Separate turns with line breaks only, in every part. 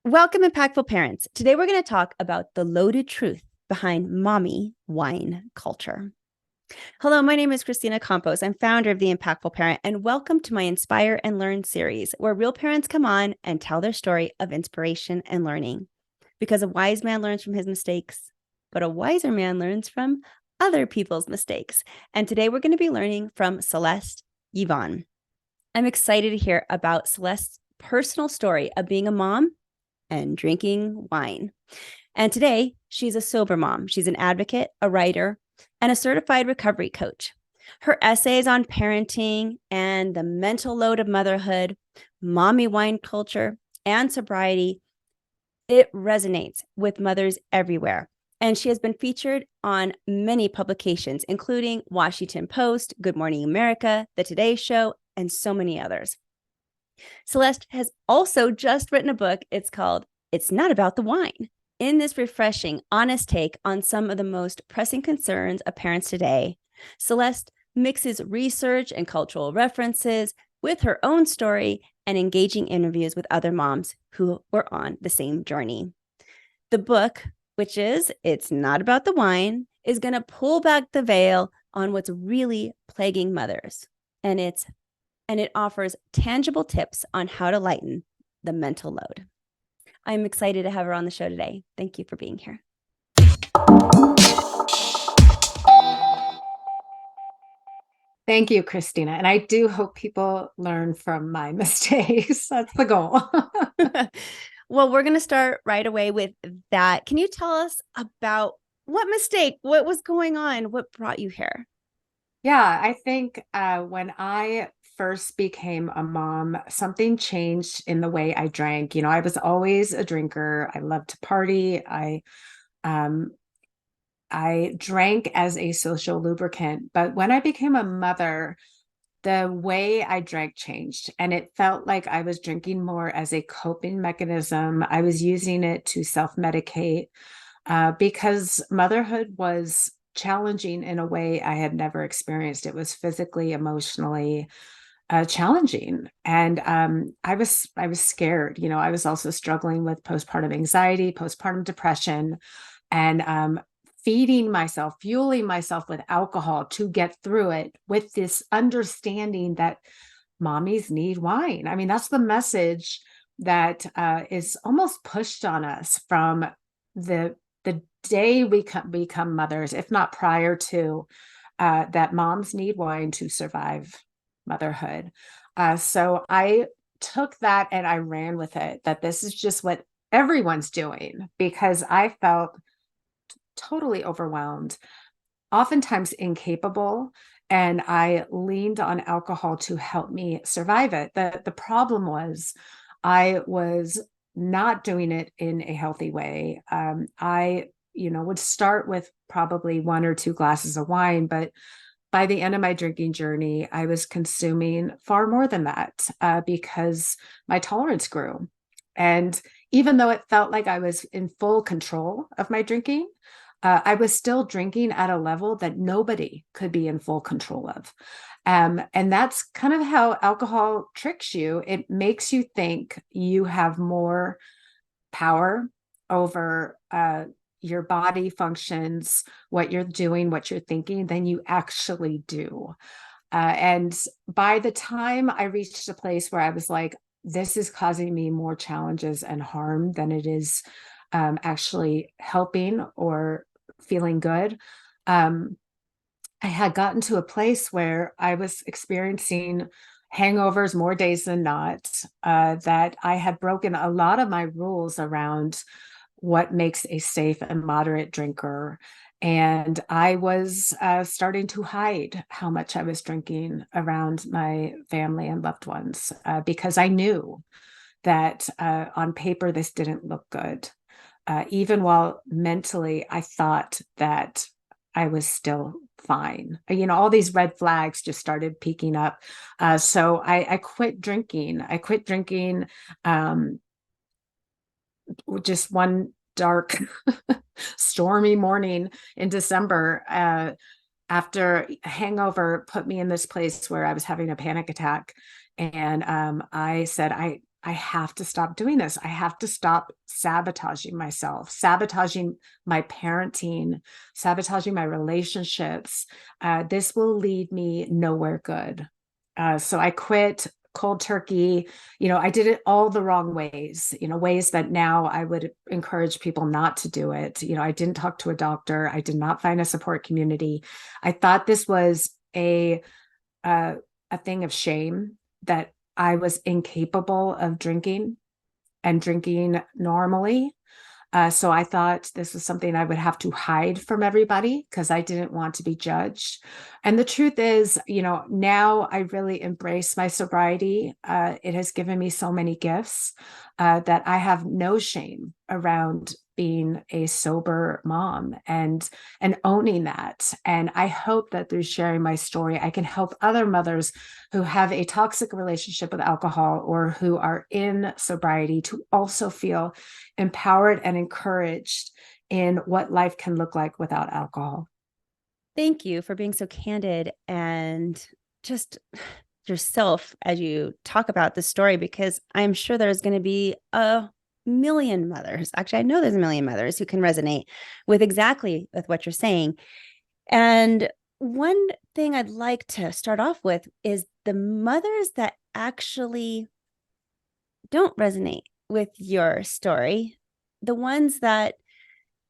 Welcome, impactful parents. Today we're going to talk about the loaded truth behind mommy wine culture. Hello, my name is Christina Campos. I'm founder of The Impactful Parent, and welcome to my Inspire and Learn series, where real parents come on and tell their story of inspiration and learning. Because a wise man learns from his mistakes, but a wiser man learns from other people's mistakes. And today we're going to be learning from Celeste Yvonne. I'm excited to hear about Celeste's personal story of being a mom and drinking wine. And today, she's a sober mom. She's an advocate, a writer, and a certified recovery coach. Her essays on parenting and the mental load of motherhood, mommy wine culture, and sobriety, it resonates with mothers everywhere. And she has been featured on many publications, including Washington Post, Good Morning America, The Today Show, and so many others. Celeste has also just written a book. It's called It's Not About the Wine. In this refreshing, honest take on some of the most pressing concerns of parents today, Celeste mixes research and cultural references with her own story and engaging interviews with other moms who were on the same journey. The book, which is It's Not About the Wine, is going to pull back the veil on what's really plaguing mothers. And it offers tangible tips on how to lighten the mental load. I'm excited to have her on the show today. Thank you for being here.
Thank you, Christina. And I do hope people learn from my mistakes. That's the goal.
Well, we're going to start right away with that. Can you tell us about what mistake, what was going on, what brought you here?
Yeah, I think when I first became a mom, something changed in the way I drank. I was always a drinker. I loved to party. Um, I drank as a social lubricant. But when I became a mother, the way I drank changed, and it felt like I was drinking more as a coping mechanism. I was using it to self-medicate because motherhood was challenging in a way I had never experienced. It was physically, emotionally challenging, and I was scared. I was also struggling with postpartum anxiety, postpartum depression, and feeding myself, fueling myself with alcohol to get through it, with this understanding that mommies need wine. I mean, that's the message that is almost pushed on us from the day we become mothers, if not prior to, that moms need wine to survive motherhood. So I took that and I ran with it, that this is just what everyone's doing, because I felt totally overwhelmed, oftentimes incapable, and I leaned on alcohol to help me survive it. The problem was I was not doing it in a healthy way. I would start with probably one or two glasses of wine, but by the end of my drinking journey, I was consuming far more than that, because my tolerance grew. And even though it felt like I was in full control of my drinking, I was still drinking at a level that nobody could be in full control of. And that's kind of how alcohol tricks you. It makes you think you have more power over your body functions, what you're doing, what you're thinking, than you actually do. And by the time I reached a place where I was like, this is causing me more challenges and harm than it is actually helping or feeling good. I had gotten to a place where I was experiencing hangovers more days than not, that I had broken a lot of my rules around what makes a safe and moderate drinker. And I was starting to hide how much I was drinking around my family and loved ones, because I knew that on paper, this didn't look good. Even while mentally I thought that I was still fine. All these red flags just started peeking up. So I quit drinking. I quit drinking just one dark, stormy morning in December, after a hangover put me in this place where I was having a panic attack. And I said, I have to stop doing this. I have to stop sabotaging myself, sabotaging my parenting, sabotaging my relationships. This will lead me nowhere good. So I quit cold turkey. I did it all the wrong ways, ways that now I would encourage people not to do it. I didn't talk to a doctor. I did not find a support community. I thought this was a thing of shame, that I was incapable of drinking and drinking normally. So I thought this was something I would have to hide from everybody because I didn't want to be judged. And the truth is, now I really embrace my sobriety. It has given me so many gifts that I have no shame around being a sober mom and owning that. And I hope that through sharing my story, I can help other mothers who have a toxic relationship with alcohol or who are in sobriety to also feel empowered and encouraged in what life can look like without alcohol.
Thank you for being so candid and just yourself as you talk about the story, because I'm sure there's going to be a million mothers. Actually, I know there's a million mothers who can resonate with exactly with what you're saying. And one thing I'd like to start off with is the mothers that actually don't resonate with your story, the ones that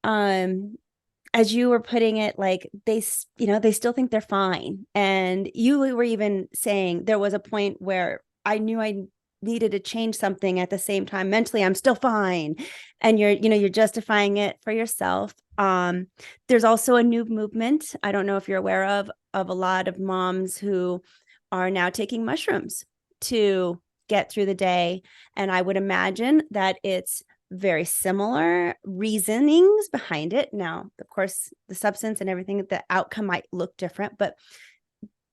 as you were putting it, like they still think they're fine. And you were even saying there was a point where I knew I needed to change something. At the same time, mentally I'm still fine, and you're justifying it for yourself. There's also a new movement, I don't know if you're aware of a lot of moms who are now taking mushrooms to get through the day. And I would imagine that it's very similar reasonings behind it. Now, of course, the substance and everything, the outcome might look different, but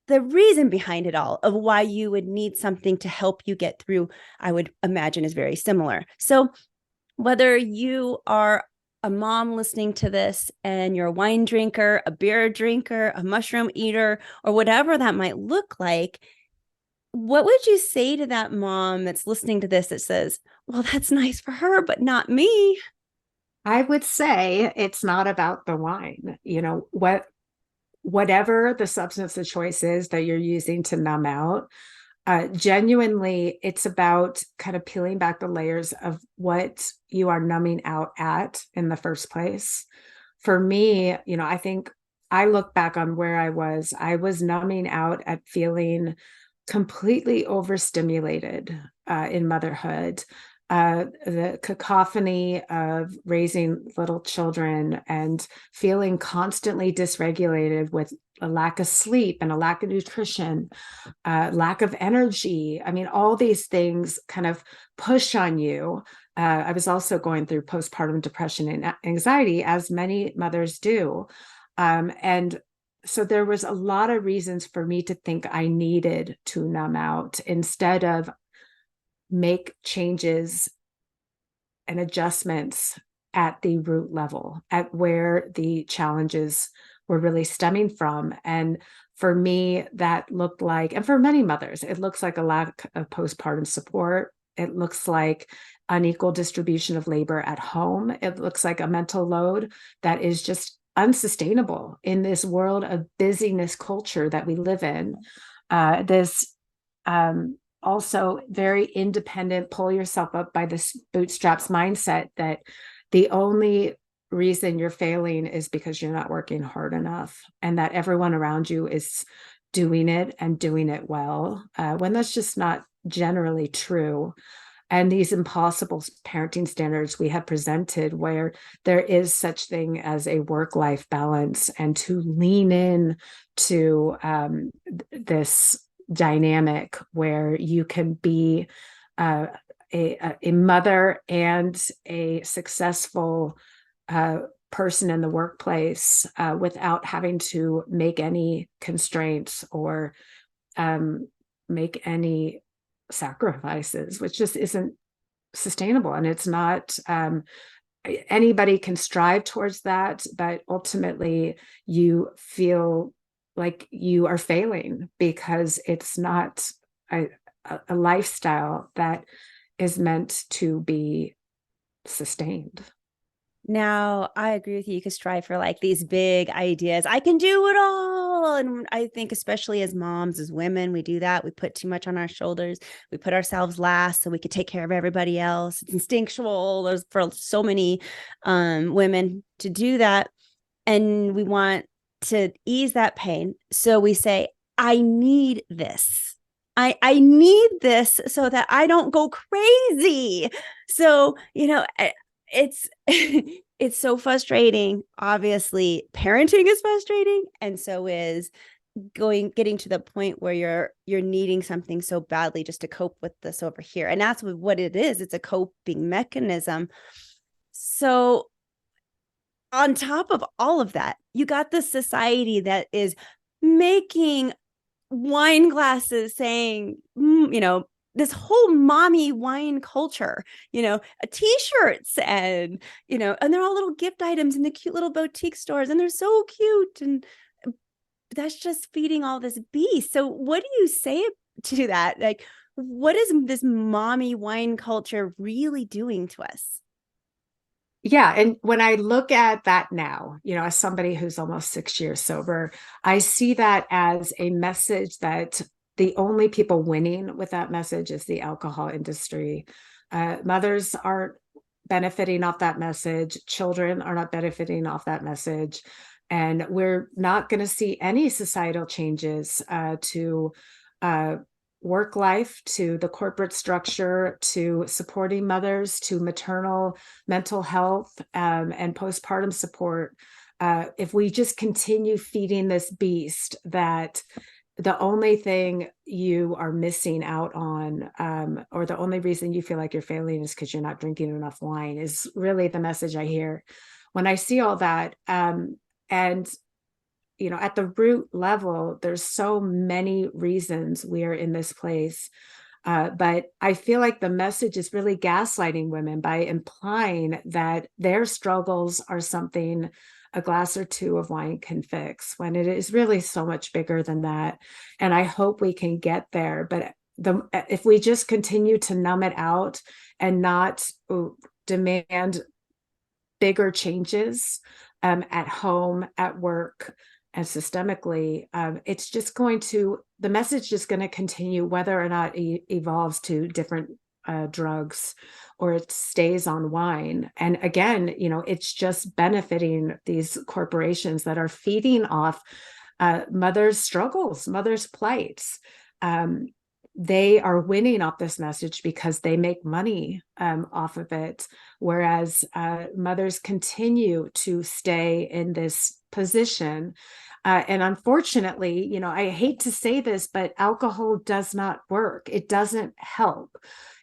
the reason behind it all of why you would need something to help you get through, I would imagine, is very similar. So whether you are a mom listening to this and you're a wine drinker, a beer drinker, a mushroom eater, or whatever that might look like, what would you say to that mom that's listening to this that says, well, that's nice for her, but not me?
I would say it's not about the wine. Whatever the substance of choice is that you're using to numb out, genuinely, it's about kind of peeling back the layers of what you are numbing out at in the first place. For me, I think I look back on where I was numbing out at feeling completely overstimulated in motherhood. The cacophony of raising little children and feeling constantly dysregulated with a lack of sleep and a lack of nutrition, lack of energy. I mean, all these things kind of push on you. I was also going through postpartum depression and anxiety, as many mothers do. And so there was a lot of reasons for me to think I needed to numb out instead of make changes and adjustments at the root level, at where the challenges were really stemming from. And for me, that looked like, and for many mothers, it looks like a lack of postpartum support. It looks like unequal distribution of labor at home. It looks like a mental load that is just unsustainable in this world of busyness culture that we live in. This also very independent, pull yourself up by the bootstraps mindset that the only reason you're failing is because you're not working hard enough, and that everyone around you is doing it and doing it well, when that's just not generally true. And these impossible parenting standards we have presented, where there is such thing as a work-life balance, and to lean in to this dynamic where you can be a mother and a successful person in the workplace without having to make any constraints or make any sacrifices, which just isn't sustainable. And it's not, anybody can strive towards that, but ultimately you feel like you are failing because it's not a lifestyle that is meant to be sustained.
Now, I agree with you. You could strive for like these big ideas. I can do it all. And I think, especially as moms, as women, we do that. We put too much on our shoulders. We put ourselves last so we could take care of everybody else. It's instinctual. There's for so many women to do that. And we want to ease that pain. So we say, I need this. I need this so that I don't go crazy. So, it's it's so frustrating. Obviously, parenting is frustrating, and so is getting to the point where you're needing something so badly just to cope with this over here. And that's what it is. It's a coping mechanism. So on top of all of that, you got this society that is making wine glasses saying, this whole mommy wine culture, t-shirts and they're all little gift items in the cute little boutique stores and they're so cute. And that's just feeding all this beast. So what do you say to that? Like, what is this mommy wine culture really doing to us?
Yeah. And when I look at that now, as somebody who's almost 6 years sober, I see that as a message that the only people winning with that message is the alcohol industry. Mothers aren't benefiting off that message. Children are not benefiting off that message. And we're not going to see any societal changes to work life, to the corporate structure, to supporting mothers, to maternal mental health and postpartum support. If we just continue feeding this beast that the only thing you are missing out on, or the only reason you feel like you're failing is because you're not drinking enough wine, is really the message I hear when I see all that. And at the root level, there's so many reasons we are in this place. But I feel like the message is really gaslighting women by implying that their struggles are something a glass or two of wine can fix, when it is really so much bigger than that. And I hope we can get there. But if we just continue to numb it out and not demand bigger changes at home, at work, and systemically, it's just the message is going to continue, whether or not it evolves to different drugs or it stays on wine. And again, it's just benefiting these corporations that are feeding off mothers' struggles, mothers' plights. They are winning off this message because they make money off of it, whereas mothers continue to stay in this position. And unfortunately, I hate to say this, but alcohol does not work. It doesn't help.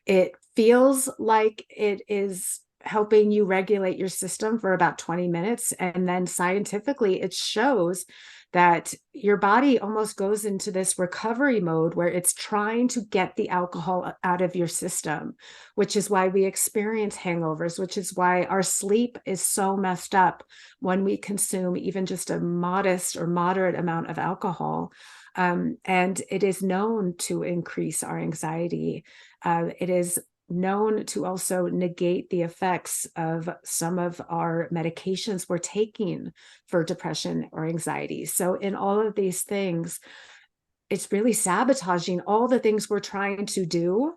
It feels like it is helping you regulate your system for about 20 minutes. And then scientifically, it shows that your body almost goes into this recovery mode where it's trying to get the alcohol out of your system, which is why we experience hangovers, which is why our sleep is so messed up when we consume even just a modest or moderate amount of alcohol. And it is known to increase our anxiety. It is known to also negate the effects of some of our medications we're taking for depression or anxiety. So in all of these things, it's really sabotaging all the things we're trying to do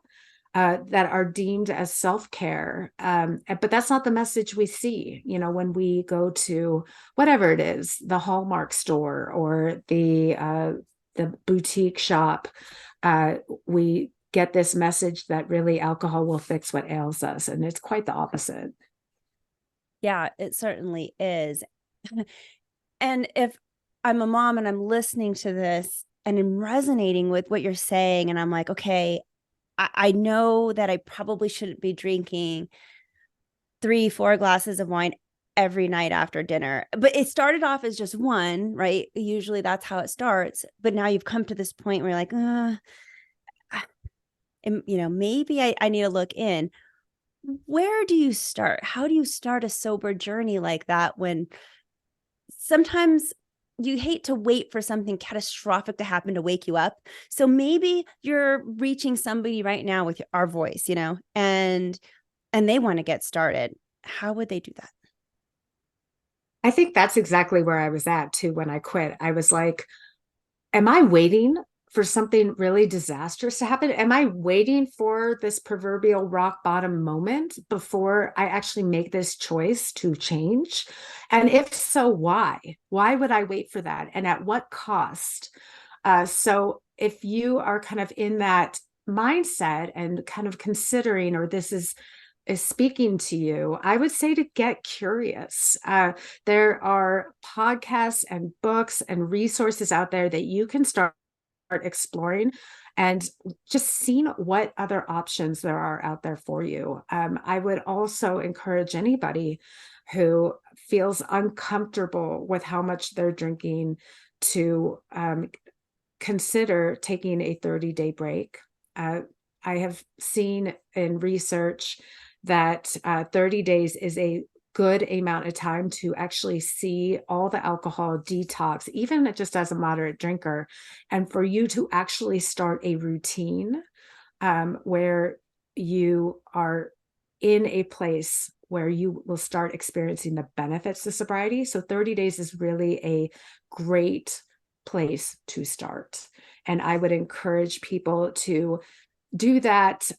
that are deemed as self-care. But that's not the message we see, when we go to whatever it is, the Hallmark store or the boutique shop. We get this message that really alcohol will fix what ails us. And it's quite the opposite.
Yeah, it certainly is. And if I'm a mom and I'm listening to this and I'm resonating with what you're saying, and I'm like, okay, I know that I probably shouldn't be drinking 3-4 glasses of wine every night after dinner, but it started off as just one, right? Usually that's how it starts. But now you've come to this point where you're like, and maybe I need to look in. Where do you start? How do you start a sober journey like that when sometimes you hate to wait for something catastrophic to happen to wake you up. So maybe you're reaching somebody right now with our voice, and they want to get started. How would they do that?
I think that's exactly where I was at too when I quit. I was like, am I waiting for something really disastrous to happen? Am I waiting for this proverbial rock bottom moment before I actually make this choice to change? And if so, why? Why would I wait for that? And at what cost? So if you are kind of in that mindset and kind of considering, or this is speaking to you, I would say to get curious. There are podcasts and books and resources out there that you can start exploring and just seeing what other options there are out there for you. I would also encourage anybody who feels uncomfortable with how much they're drinking to consider taking a 30-day break. I have seen in research that 30 days is a good amount of time to actually see all the alcohol detox, even just as a moderate drinker, and for you to actually start a routine where you are in a place where you will start experiencing the benefits of sobriety. So 30 days is really a great place to start. And I would encourage people to do that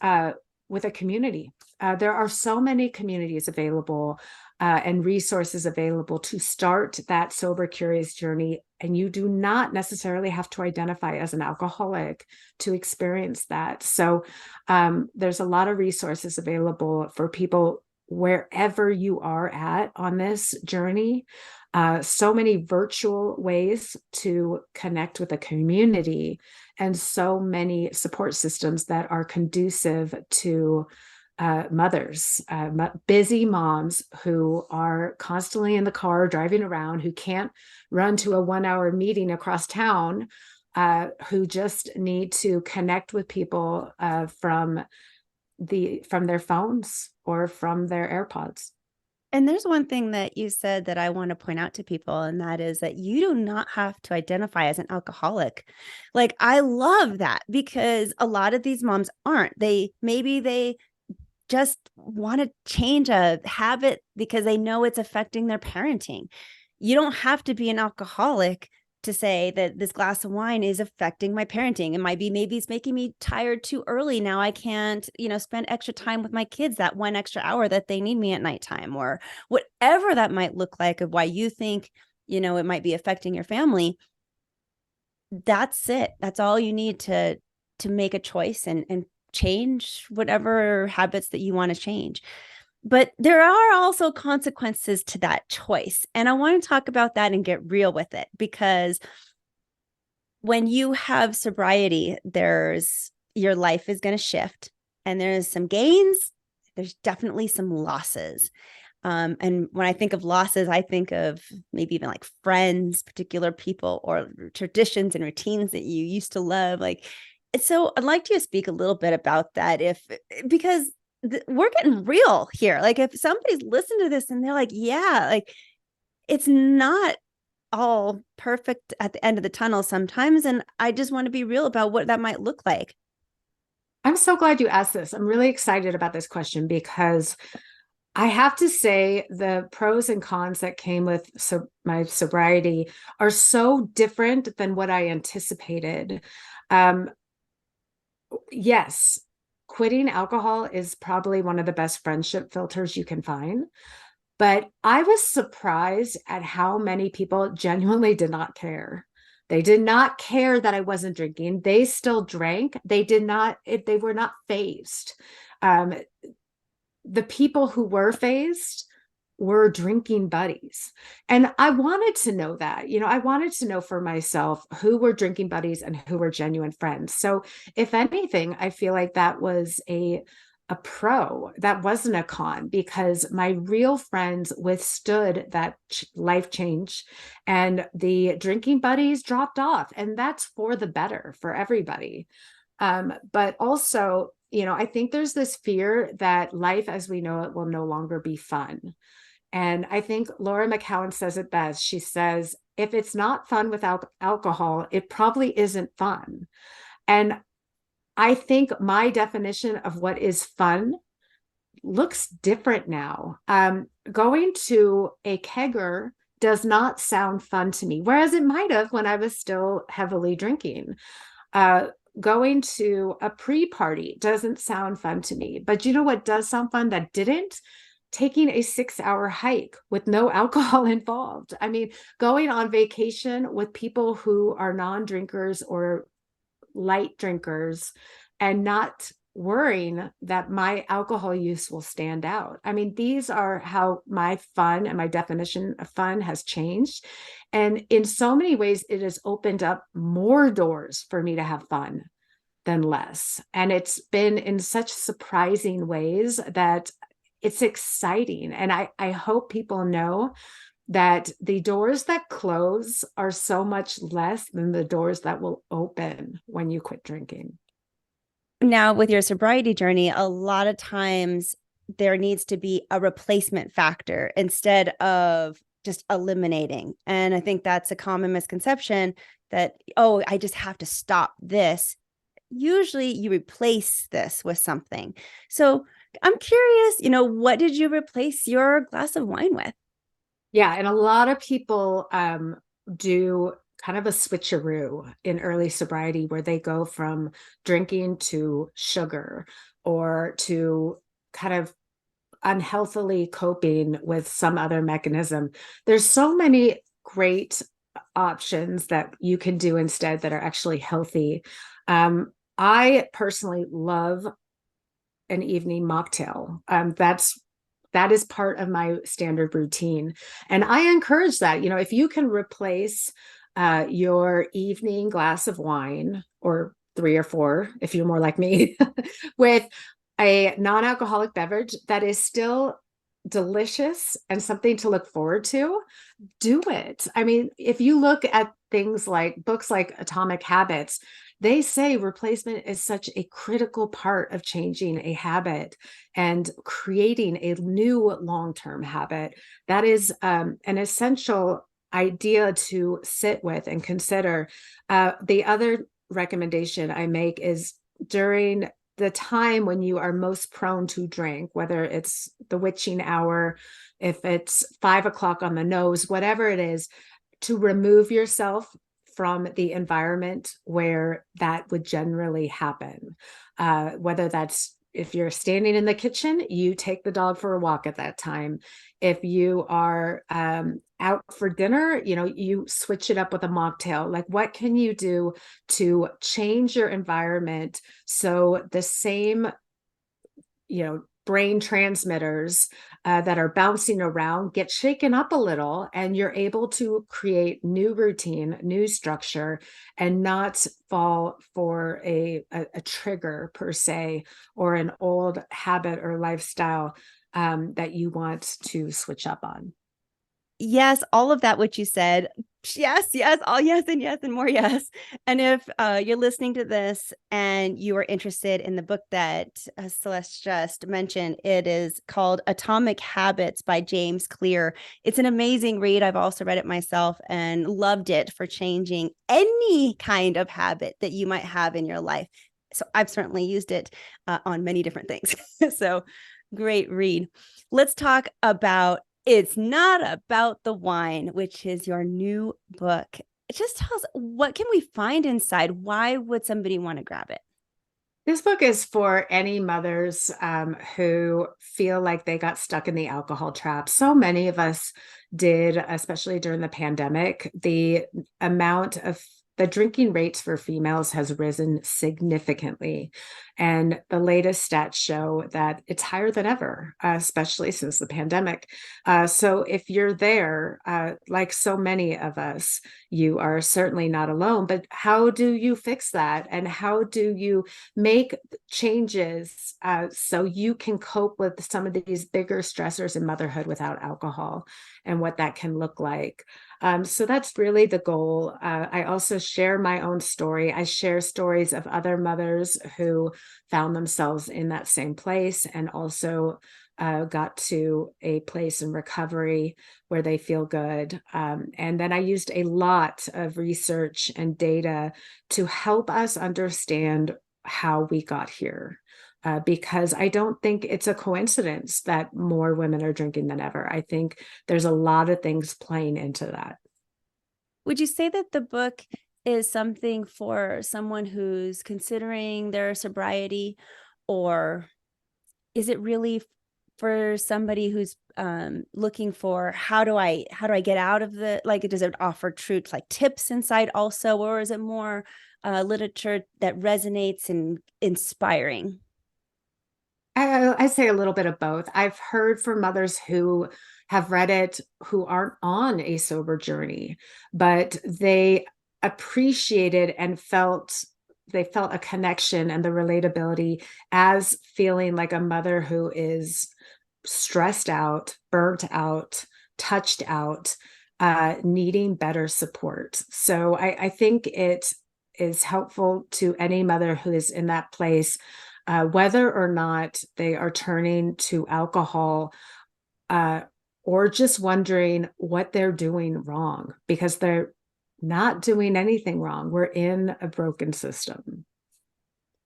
with a community. There are so many communities available and resources available to start that sober, curious journey. And you do not necessarily have to identify as an alcoholic to experience that. So there's a lot of resources available for people wherever you are at on this journey. So many virtual ways to connect with a community, and so many support systems that are conducive to mothers, busy moms who are constantly in the car driving around, who can't run to a 1-hour meeting across town, who just need to connect with people from their phones or from their AirPods.
And there's one thing that you said that I want to point out to people, and that is that you do not have to identify as an alcoholic. Like, I love that, because a lot of these moms aren't. Maybe they just want to change a habit because they know it's affecting their parenting. You don't have to be an alcoholic to say that this glass of wine is affecting my parenting. It might be, maybe it's making me tired too early. Now I can't, spend extra time with my kids, that one extra hour that they need me at nighttime, or whatever that might look like of why you think, it might be affecting your family. That's it. That's all you need to make a choice and change whatever habits that you want to change. But there are also consequences to that choice. And I want to talk about that and get real with it, because when you have sobriety, your life is going to shift, and there's some gains. There's definitely some losses. And when I think of losses, I think of maybe even like friends, particular people, or traditions and routines that you used to love. So I'd like you to speak a little bit about that, because we're getting real here. Like, if somebody's listened to this and they're like, yeah, like, it's not all perfect at the end of the tunnel sometimes. And I just want to be real about what that might look like.
I'm so glad you asked this. I'm really excited about this question, because I have to say the pros and cons that came with my sobriety are so different than what I anticipated. Yes, quitting alcohol is probably one of the best friendship filters you can find. But I was surprised at how many people genuinely did not care. They did not care that I wasn't drinking. They still drank. They were not fazed. The people who were fazed were drinking buddies. And I wanted to know that, I wanted to know for myself who were drinking buddies and who were genuine friends. So if anything, I feel like that was a pro. That wasn't a con, because my real friends withstood that life change, and the drinking buddies dropped off, and that's for the better for everybody. But also, I think there's this fear that life as we know it will no longer be fun. And I think Laura McCowan says it best. She says, if it's not fun without alcohol, it probably isn't fun. And I think my definition of what is fun looks different now. Going to a kegger does not sound fun to me, whereas it might have when I was still heavily drinking. Uh, Going to a pre-party doesn't sound fun to me. But you know what does sound fun that didn't? Taking a 6-hour hike with no alcohol involved. I mean, going on vacation with people who are non-drinkers or light drinkers and not worrying that my alcohol use will stand out. I mean, these are how my fun and my definition of fun has changed. And in so many ways, it has opened up more doors for me to have fun than less. And it's been in such surprising ways that it's exciting. And I hope people know that the doors that close are so much less than the doors that will open when you quit drinking.
Now, with your sobriety journey, a lot of times there needs to be a replacement factor instead of just eliminating. And I think that's a common misconception that, oh, I just have to stop this. Usually you replace this with something. So I'm curious, what did you replace your glass of wine with?
Yeah, and a lot of people do kind of a switcheroo in early sobriety where they go from drinking to sugar or to kind of unhealthily coping with some other mechanism. There's so many great options that you can do instead that are actually healthy. I personally love an evening mocktail. That is part of my standard routine. And I encourage that, if you can replace your evening glass of wine, or 3 or 4, if you're more like me, with a non-alcoholic beverage that is still delicious and something to look forward to, do it. I mean, if you look at things like books like Atomic Habits, they say replacement is such a critical part of changing a habit and creating a new long-term habit. That is an essential idea to sit with and consider. The other recommendation I make is during the time when you are most prone to drink, whether it's the witching hour, if it's 5 o'clock on the nose, whatever it is, to remove yourself from the environment where that would generally happen. Whether that's if you're standing in the kitchen, you take the dog for a walk at that time. If you are out for dinner, you switch it up with a mocktail. Like, what can you do to change your environment so the same, brain transmitters that are bouncing around get shaken up a little, and you're able to create new routine, new structure, and not fall for a trigger per se, or an old habit or lifestyle that you want to switch up on.
Yes, all of that, what you said. Yes, yes, all yes, and more yes. And if you're listening to this and you are interested in the book that Celeste just mentioned, it is called Atomic Habits by James Clear. It's an amazing read. I've also read it myself and loved it for changing any kind of habit that you might have in your life. So I've certainly used it on many different things. So great read. Let's talk about It's Not About the Wine, which is your new book. Just tell us, what can we find inside? Why would somebody want to grab it?
This book is for any mothers who feel like they got stuck in the alcohol trap. So many of us did, especially during the pandemic. The drinking rates for females has risen significantly. And the latest stats show that it's higher than ever, especially since the pandemic. So if you're there, like so many of us, you are certainly not alone. But how do you fix that? And how do you make changes so you can cope with some of these bigger stressors in motherhood without alcohol, and what that can look like? So that's really the goal. I also share my own story. I share stories of other mothers who found themselves in that same place, and also got to a place in recovery where they feel good. And then I used a lot of research and data to help us understand how we got here. Because I don't think it's a coincidence that more women are drinking than ever. I think there's a lot of things playing into that.
Would you say that the book is something for someone who's considering their sobriety, or is it really for somebody who's looking for how do I get out of the, like, does it offer truth, like tips inside also, or is it more literature that resonates and inspiring?
I say a little bit of both. I've heard from mothers who have read it who aren't on a sober journey, but they appreciated and they felt a connection and the relatability as feeling like a mother who is stressed out, burnt out, touched out, needing better support. So I think it is helpful to any mother who is in that place, whether or not they are turning to alcohol, uh, or just wondering what they're doing wrong, because they're not doing anything wrong. We're in a broken system.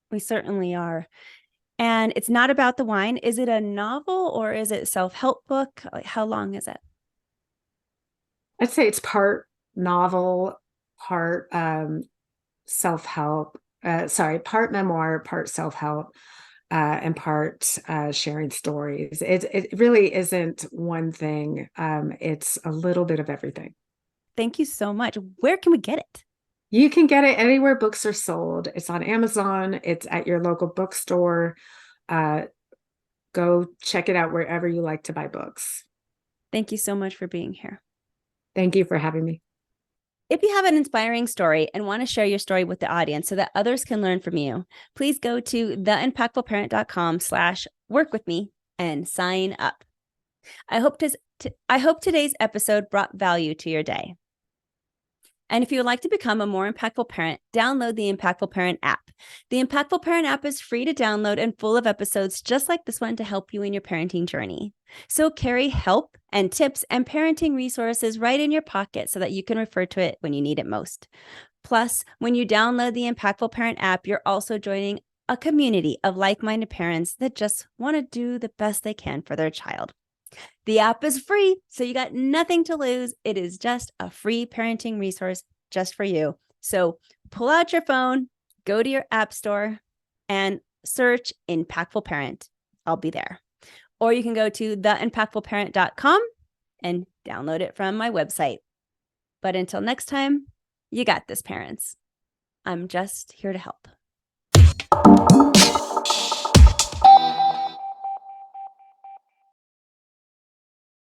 We certainly are. And it's not about the wine. Is it a novel or is it a self-help book? Like, how long is it?
I'd say it's part novel, part self-help, part memoir, part self-help, and part sharing stories. It really isn't one thing. It's a little bit of everything.
Thank you so much. Where can we get it?
You can get it anywhere books are sold. It's on Amazon. It's at your local bookstore. Uh, go check it out wherever you like to buy books.
Thank you so much for being here.
Thank you for having me.
If you have an inspiring story and want to share your story with the audience so that others can learn from you, please go to theimpactfulparent.com/work with me and sign up. I hope today's episode brought value to your day. And if you would like to become a more impactful parent, download the Impactful Parent app. The Impactful Parent app is free to download and full of episodes just like this one to help you in your parenting journey. So carry help and tips and parenting resources right in your pocket so that you can refer to it when you need it most. Plus, when you download the Impactful Parent app, you're also joining a community of like-minded parents that just want to do the best they can for their child. The app is free, so you got nothing to lose. It is just a free parenting resource just for you. So pull out your phone, go to your app store, and search Impactful Parent. I'll be there. Or you can go to theimpactfulparent.com and download it from my website. But until next time, you got this, parents. I'm just here to help.